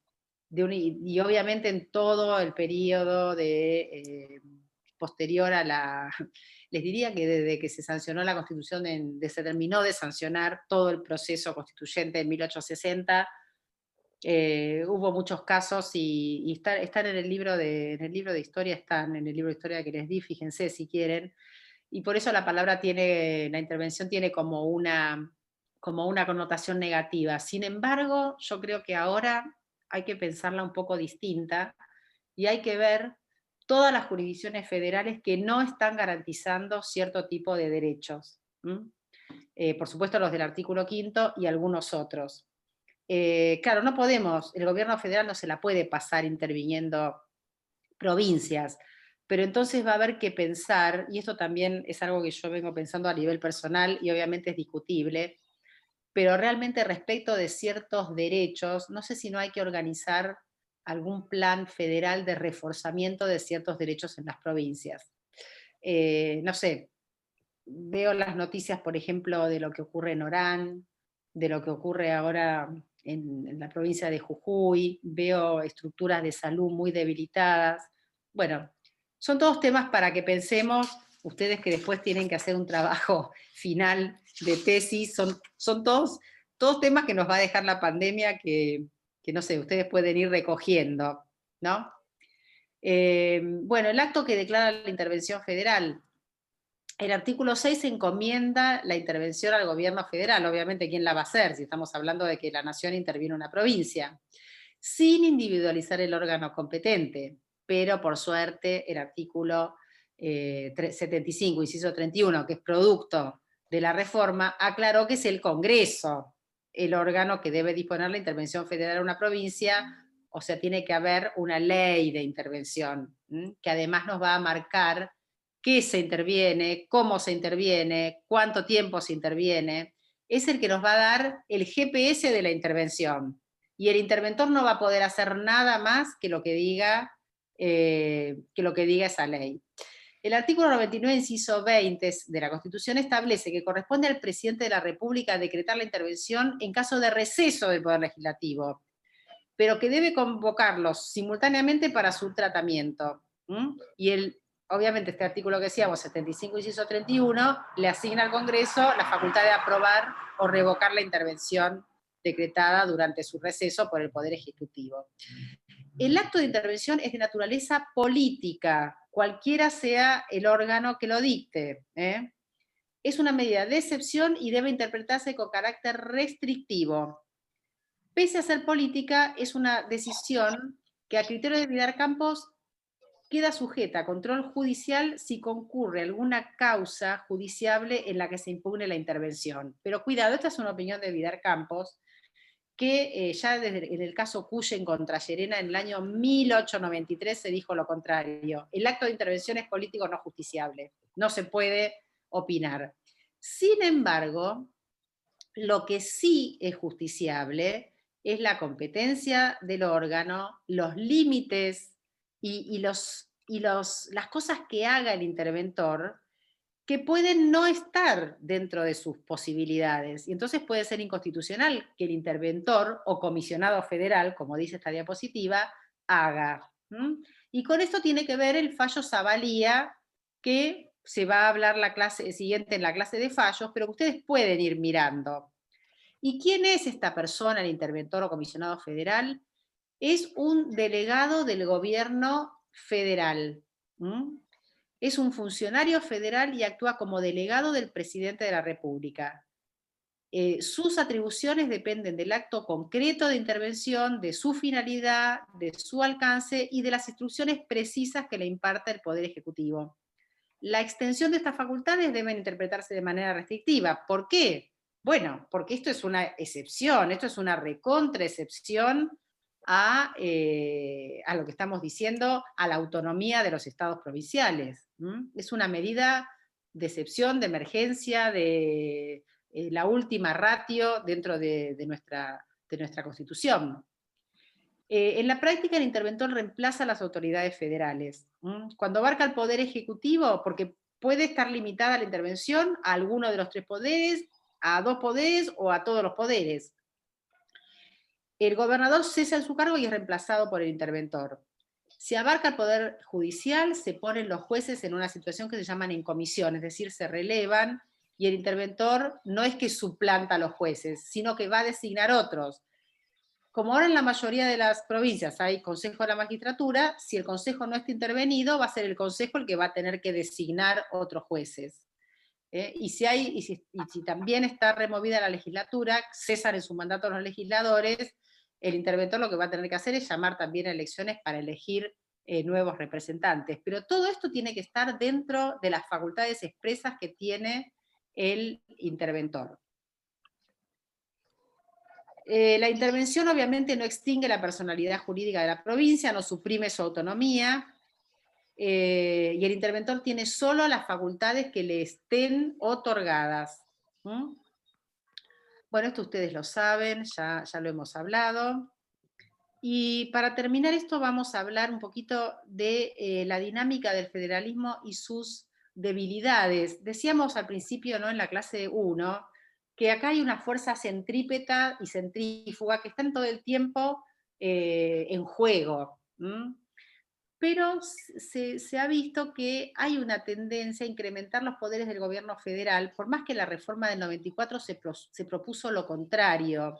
Y obviamente en todo el periodo posterior a la... Les diría que desde que se sancionó la Constitución, se terminó de sancionar todo el proceso constituyente en 1860, hubo muchos casos, y están en el libro de historia, están en el libro de historia que les di, fíjense si quieren, y por eso la intervención tiene como una connotación negativa. Sin embargo, yo creo que ahora hay que pensarla un poco distinta, y hay que ver todas las jurisdicciones federales que no están garantizando cierto tipo de derechos. Por supuesto los del artículo 5 y algunos otros. Claro, no podemos, el gobierno federal no se la puede pasar interviniendo provincias, pero entonces va a haber que pensar, y esto también es algo que yo vengo pensando a nivel personal y obviamente es discutible, pero realmente respecto de ciertos derechos, no sé si no hay que organizar algún plan federal de reforzamiento de ciertos derechos en las provincias. No sé, veo las noticias, por ejemplo, de lo que ocurre en Orán, de lo que ocurre ahora en la provincia de Jujuy, veo estructuras de salud muy debilitadas. Bueno, son todos temas para que pensemos, ustedes que después tienen que hacer un trabajo final de tesis, son todos temas que nos va a dejar la pandemia que no sé, ustedes pueden ir recogiendo, ¿no? Bueno, el acto que declara la intervención federal. El artículo 6 encomienda la intervención al gobierno federal. Obviamente, ¿quién la va a hacer? Si estamos hablando de que la nación interviene en una provincia, sin individualizar el órgano competente. Pero, por suerte, el artículo 75, inciso 31, que es producto de la reforma, aclaró que es el Congreso el órgano que debe disponer la intervención federal en una provincia. O sea, tiene que haber una ley de intervención, que además nos va a marcar qué se interviene, cómo se interviene, cuánto tiempo se interviene. Es el que nos va a dar el GPS de la intervención. Y el interventor no va a poder hacer nada más que lo que diga esa ley. El artículo 99, inciso 20 de la Constitución establece que corresponde al presidente de la República decretar la intervención en caso de receso del Poder Legislativo, pero que debe convocarlos simultáneamente para su tratamiento. Y obviamente este artículo que decíamos, 75, inciso 31, le asigna al Congreso la facultad de aprobar o revocar la intervención decretada durante su receso por el Poder Ejecutivo. El acto de intervención es de naturaleza política, cualquiera sea el órgano que lo dicte. Es una medida de excepción y debe interpretarse con carácter restrictivo. Pese a ser política, es una decisión que a criterio de Vidal Campos queda sujeta a control judicial si concurre alguna causa judiciable en la que se impugne la intervención. Pero cuidado, esta es una opinión de Vidar Campos, que ya en el caso Cuyen contra Llerena en el año 1893 se dijo lo contrario. El acto de intervención es político no justiciable, no se puede opinar. Sin embargo, lo que sí es justiciable es la competencia del órgano, los límites y las cosas que haga el interventor, que pueden no estar dentro de sus posibilidades. Y entonces puede ser inconstitucional que el interventor o comisionado federal, como dice esta diapositiva, haga. Y con esto tiene que ver el fallo Zavalía, que se va a hablar la clase siguiente en la clase de fallos, pero que ustedes pueden ir mirando. ¿Y quién es esta persona, el interventor o comisionado federal? Es un delegado del gobierno federal. Es un funcionario federal y actúa como delegado del presidente de la República. Sus atribuciones dependen del acto concreto de intervención, de su finalidad, de su alcance y de las instrucciones precisas que le imparte el Poder Ejecutivo. La extensión de estas facultades debe interpretarse de manera restrictiva. ¿Por qué? Bueno, porque esto es una excepción, esto es una recontraexcepción a lo que estamos diciendo, a la autonomía de los estados provinciales. Es una medida de excepción, de emergencia, de la última ratio dentro de nuestra Constitución. En la práctica, el interventor reemplaza a las autoridades federales. Cuando abarca el Poder Ejecutivo, porque puede estar limitada la intervención a alguno de los 3 poderes, a 2 poderes o a todos los poderes. El gobernador cesa en su cargo y es reemplazado por el interventor. Si abarca el Poder Judicial, se ponen los jueces en una situación que se llaman en comisión, es decir, se relevan, y el interventor no es que suplanta a los jueces, sino que va a designar otros. Como ahora en la mayoría de las provincias hay Consejo de la Magistratura, si el Consejo no está intervenido, va a ser el Consejo el que va a tener que designar otros jueces. Y si también está removida la legislatura, cesan en su mandato los legisladores, el interventor lo que va a tener que hacer es llamar también a elecciones para elegir nuevos representantes. Pero todo esto tiene que estar dentro de las facultades expresas que tiene el interventor. La intervención obviamente no extingue la personalidad jurídica de la provincia, no suprime su autonomía, y el interventor tiene solo las facultades que le estén otorgadas. Bueno, esto ustedes lo saben, ya lo hemos hablado. Y para terminar esto vamos a hablar un poquito de la dinámica del federalismo y sus debilidades. Decíamos al principio, ¿no?, en la clase 1, que acá hay una fuerza centrípeta y centrífuga que están todo el tiempo en juego. Pero se ha visto que hay una tendencia a incrementar los poderes del gobierno federal, por más que la reforma del 94 se propuso lo contrario.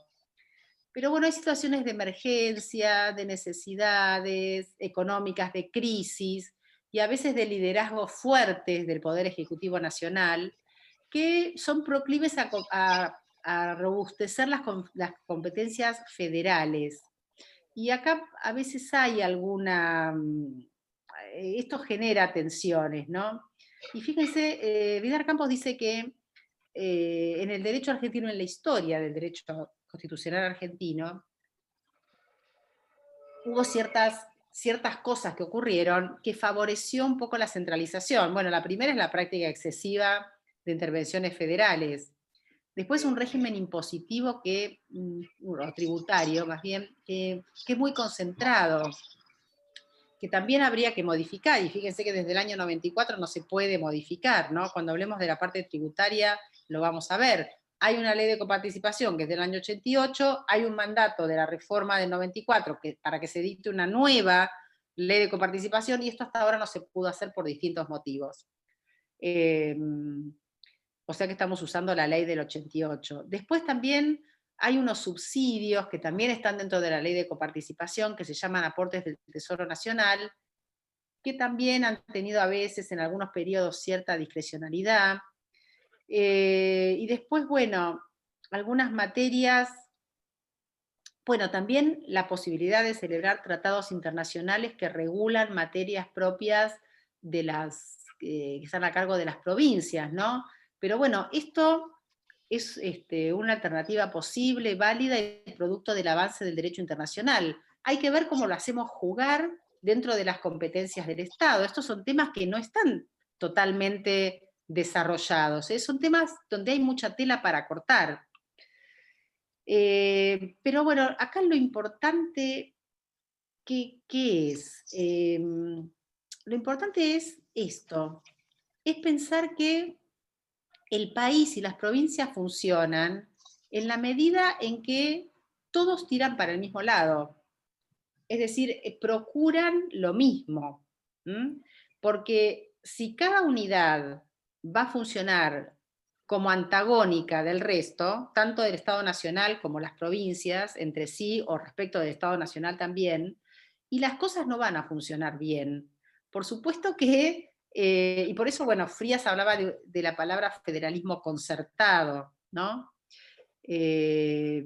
Pero bueno, hay situaciones de emergencia, de necesidades económicas, de crisis, y a veces de liderazgos fuertes del Poder Ejecutivo Nacional, que son proclives a robustecer las competencias federales. Y acá a veces hay esto genera tensiones, ¿no? Y fíjense, Vidar Campos dice que en el derecho argentino, en la historia del derecho constitucional argentino, hubo ciertas cosas que ocurrieron que favoreció un poco la centralización. Bueno, la primera es la práctica excesiva de intervenciones federales. Después un régimen impositivo o tributario más bien, que es muy concentrado, que también habría que modificar, y fíjense que desde el año 94 no se puede modificar, ¿no? Cuando hablemos de la parte tributaria lo vamos a ver. Hay una ley de coparticipación que es del año 88, hay un mandato de la reforma del 94 para que se dicte una nueva ley de coparticipación, y esto hasta ahora no se pudo hacer por distintos motivos. O sea que estamos usando la ley del 88. Después también hay unos subsidios que también están dentro de la ley de coparticipación, que se llaman aportes del Tesoro Nacional, que también han tenido a veces en algunos periodos cierta discrecionalidad. Y después, bueno, algunas materias, Bueno, también la posibilidad de celebrar tratados internacionales que regulan materias propias de las que están a cargo de las provincias, ¿no? Pero bueno, esto es una alternativa posible, válida y producto del avance del derecho internacional. Hay que ver cómo lo hacemos jugar dentro de las competencias del Estado. Estos son temas que no están totalmente desarrollados, ¿eh? Son temas donde hay mucha tela para cortar. Pero bueno, acá lo importante, ¿qué es? Lo importante es esto, es pensar que el país y las provincias funcionan en la medida en que todos tiran para el mismo lado. Es decir, procuran lo mismo. Porque si cada unidad va a funcionar como antagónica del resto, tanto del Estado Nacional como las provincias entre sí o respecto del Estado Nacional también, y las cosas no van a funcionar bien. Por supuesto que, y por eso, bueno, Frías hablaba de la palabra federalismo concertado, ¿no? Es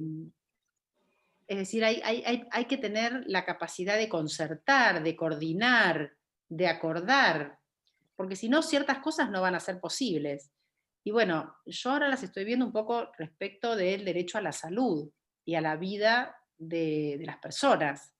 decir, hay que tener la capacidad de concertar, de coordinar, de acordar, porque si no, ciertas cosas no van a ser posibles. Y bueno, yo ahora las estoy viendo un poco respecto del derecho a la salud y a la vida de las personas.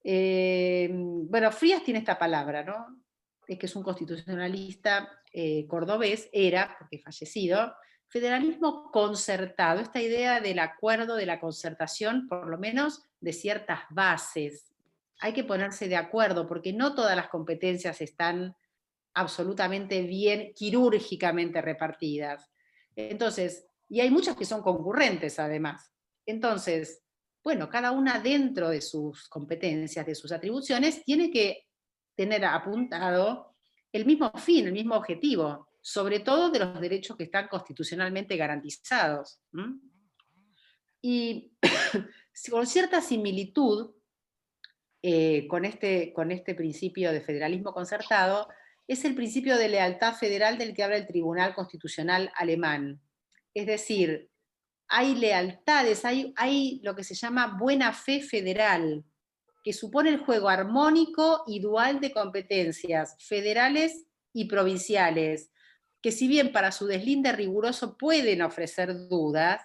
Bueno, Frías tiene esta palabra, ¿no? Que es un constitucionalista cordobés, era, porque fallecido, federalismo concertado, esta idea del acuerdo, de la concertación, por lo menos de ciertas bases. Hay que ponerse de acuerdo, porque no todas las competencias están absolutamente bien, quirúrgicamente repartidas. Entonces, y hay muchas que son concurrentes además. Entonces, bueno, cada una dentro de sus competencias, de sus atribuciones, tiene que tener apuntado el mismo fin, el mismo objetivo, sobre todo de los derechos que están constitucionalmente garantizados. Y con cierta similitud con este principio de federalismo concertado, es el principio de lealtad federal del que habla el Tribunal Constitucional alemán. Es decir, hay lealtades, hay lo que se llama buena fe federal, que supone el juego armónico y dual de competencias federales y provinciales, que si bien para su deslinde riguroso pueden ofrecer dudas,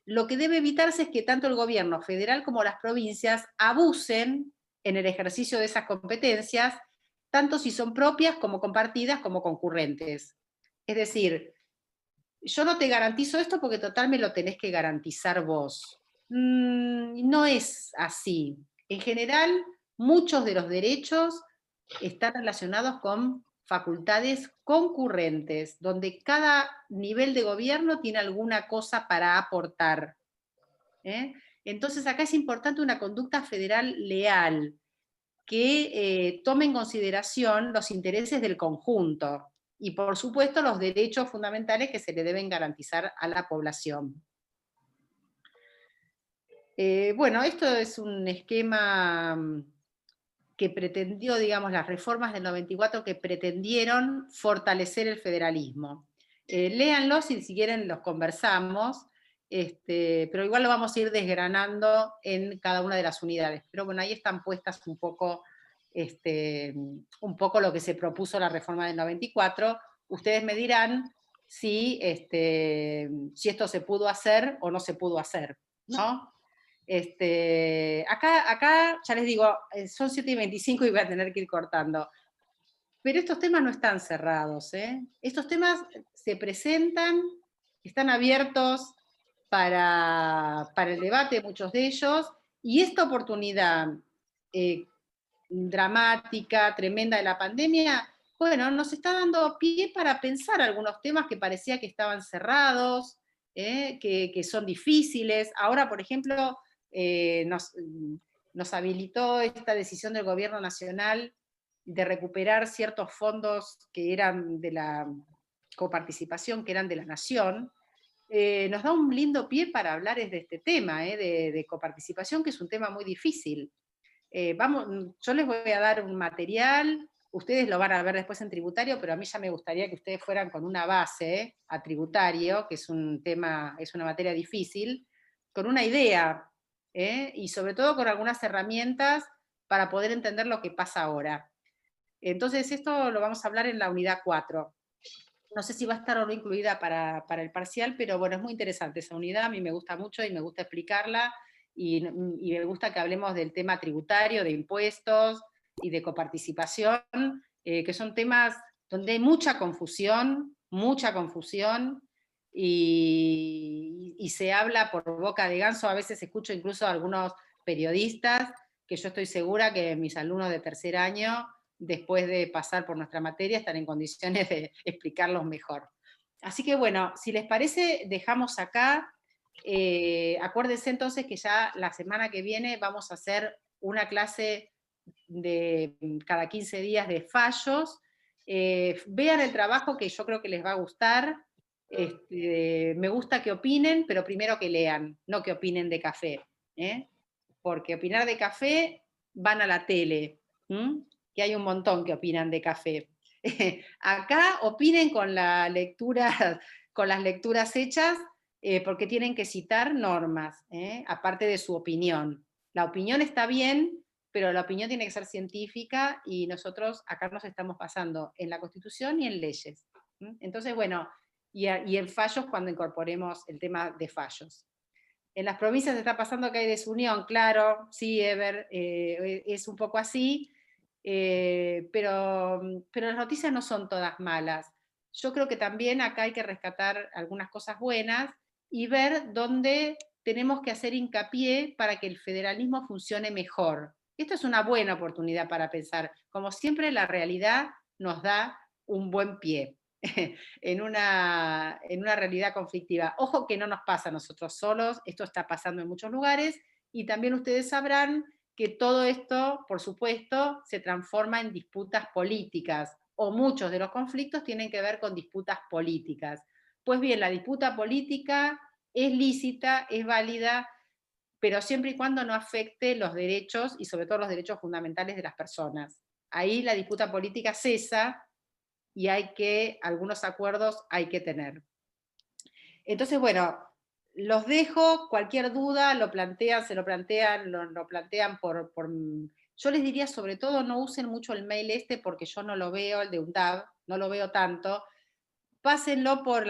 lo que debe evitarse es que tanto el gobierno federal como las provincias abusen en el ejercicio de esas competencias, tanto si son propias como compartidas como concurrentes. Es decir, yo no te garantizo esto porque total me lo tenés que garantizar vos. No es así. En general, muchos de los derechos están relacionados con facultades concurrentes, donde cada nivel de gobierno tiene alguna cosa para aportar. Entonces acá es importante una conducta federal leal, que tome en consideración los intereses del conjunto y, por supuesto, los derechos fundamentales que se le deben garantizar a la población. Bueno, esto es un esquema que pretendió, digamos, las reformas del 94 que pretendieron fortalecer el federalismo. Léanlos y si quieren los conversamos, pero igual lo vamos a ir desgranando en cada una de las unidades. Pero bueno, ahí están puestas un poco lo que se propuso la reforma del 94. Ustedes me dirán si esto se pudo hacer o no se pudo hacer, ¿no? Acá, ya les digo, son 7:25 y voy a tener que ir cortando. Pero estos temas no están cerrados, ¿eh? Estos temas se presentan, están abiertos para el debate, muchos de ellos, y esta oportunidad dramática, tremenda de la pandemia, bueno, nos está dando pie para pensar algunos temas que parecía que estaban cerrados, que son difíciles. Ahora, por ejemplo, nos habilitó esta decisión del gobierno nacional de recuperar ciertos fondos que eran de la coparticipación, que eran de la nación. Nos da un lindo pie para hablar de este tema, de coparticipación, que es un tema muy difícil. Yo les voy a dar un material, ustedes lo van a ver después en tributario, pero a mí ya me gustaría que ustedes fueran con una base a tributario, que es un tema, es una materia difícil, con una idea. y sobre todo con algunas herramientas para poder entender lo que pasa ahora. Entonces esto lo vamos a hablar en la unidad 4. No sé si va a estar o no incluida para el parcial, pero bueno, es muy interesante esa unidad, a mí me gusta mucho y me gusta explicarla, y me gusta que hablemos del tema tributario, de impuestos y de coparticipación, que son temas donde hay mucha confusión, y se habla por boca de ganso. A veces escucho incluso a algunos periodistas, que yo estoy segura que mis alumnos de tercer año, después de pasar por nuestra materia, están en condiciones de explicarlos mejor. Así que bueno, si les parece, dejamos acá. Acuérdense entonces que ya la semana que viene vamos a hacer una clase de cada 15 días de fallos. Vean el trabajo, que yo creo que les va a gustar. Me gusta que opinen, pero primero que lean, no que opinen de café, porque opinar de café van a la tele, que hay un montón que opinan de café. Acá opinen con las lecturas hechas, porque tienen que citar normas, aparte de su opinión. La opinión está bien, pero la opinión tiene que ser científica, y nosotros acá nos estamos basando en la Constitución y en leyes. Entonces, bueno, y en fallos cuando incorporemos el tema de fallos. En las provincias está pasando que hay desunión, claro, sí, Ever, es un poco así, pero las noticias no son todas malas. Yo creo que también acá hay que rescatar algunas cosas buenas y ver dónde tenemos que hacer hincapié para que el federalismo funcione mejor. Esto es una buena oportunidad para pensar. Como siempre, la realidad nos da un buen pie en una realidad conflictiva. Ojo que no nos pasa a nosotros solos, esto está pasando en muchos lugares, y también ustedes sabrán que todo esto, por supuesto, se transforma en disputas políticas, o muchos de los conflictos tienen que ver con disputas políticas. Pues bien, la disputa política es lícita, es válida, pero siempre y cuando no afecte los derechos, y sobre todo los derechos fundamentales de las personas. Ahí la disputa política cesa, y algunos acuerdos hay que tener. Entonces, bueno, los dejo, cualquier duda lo plantean por... Yo les diría, sobre todo, no usen mucho el mail porque yo no lo veo, el de UNDAV, no lo veo tanto. Pásenlo por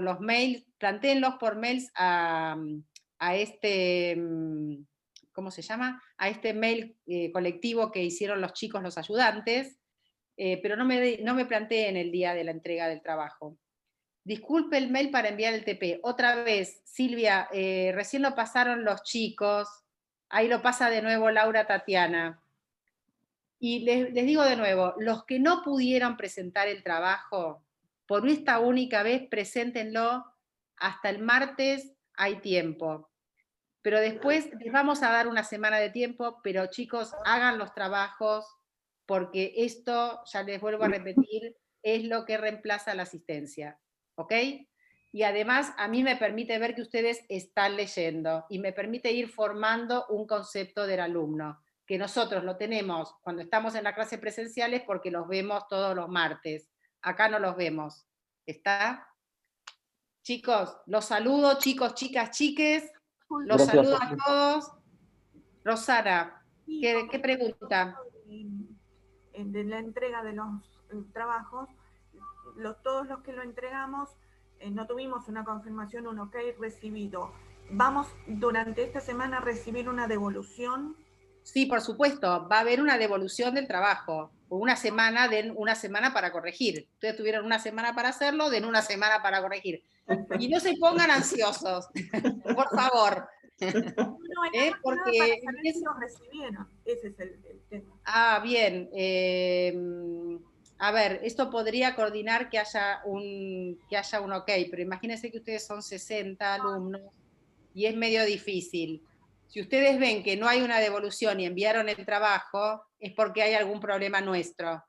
los mails, plantéenlos por mails a este, ¿cómo se llama? A este mail colectivo que hicieron los chicos, los ayudantes, pero no me planteen el día de la entrega del trabajo. Disculpe el mail para enviar el TP. Otra vez, Silvia, recién lo pasaron los chicos, ahí lo pasa de nuevo Laura Tatiana. Y les digo de nuevo, los que no pudieron presentar el trabajo, por esta única vez, preséntenlo. Hasta el martes hay tiempo. Pero después les vamos a dar una semana de tiempo, pero chicos, hagan los trabajos, porque esto, ya les vuelvo a repetir, es lo que reemplaza la asistencia. ¿Ok? Y además a mí me permite ver que ustedes están leyendo, y me permite ir formando un concepto del alumno, que nosotros lo tenemos cuando estamos en la clase presenciales porque los vemos todos los martes. Acá no los vemos. ¿Está? Chicos, los saludo, chicos, chicas, chiques. Los saludo a todos. Rosana, ¿qué pregunta? De la entrega de los trabajos, todos los que lo entregamos, no tuvimos una confirmación, un ok recibido. ¿Vamos durante esta semana a recibir una devolución? Sí, por supuesto, va a haber una devolución del trabajo. Una semana, den una semana para corregir. Ustedes tuvieron una semana para hacerlo, den una semana para corregir. Y no se pongan ansiosos, por favor. Porque los recibieron, ese es el tema. Ah, bien. A ver, esto podría coordinar que haya un ok, pero imagínense que ustedes son 60 alumnos y es medio difícil. Si ustedes ven que no hay una devolución y enviaron el trabajo, es porque hay algún problema nuestro.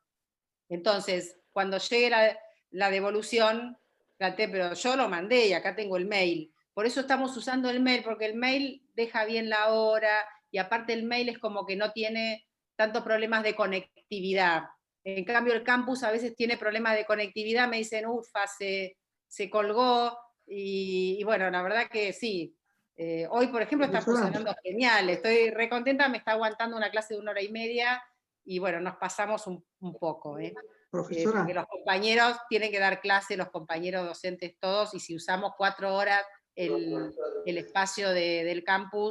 Entonces, cuando llegue la devolución, pero yo lo mandé y acá tengo el mail. Por eso estamos usando el mail, porque el mail deja bien la hora, y aparte el mail es como que no tiene tantos problemas de conectividad. En cambio el campus a veces tiene problemas de conectividad, me dicen, ufa, se colgó, y bueno, la verdad que sí, Hoy, por ejemplo, está Profesora. funcionando genial, estoy recontenta, me está aguantando una clase de 1 hora y media, y bueno, nos pasamos un poco, Profesora, porque los compañeros tienen que dar clase, los compañeros docentes todos, y si usamos 4 horas el espacio del campus,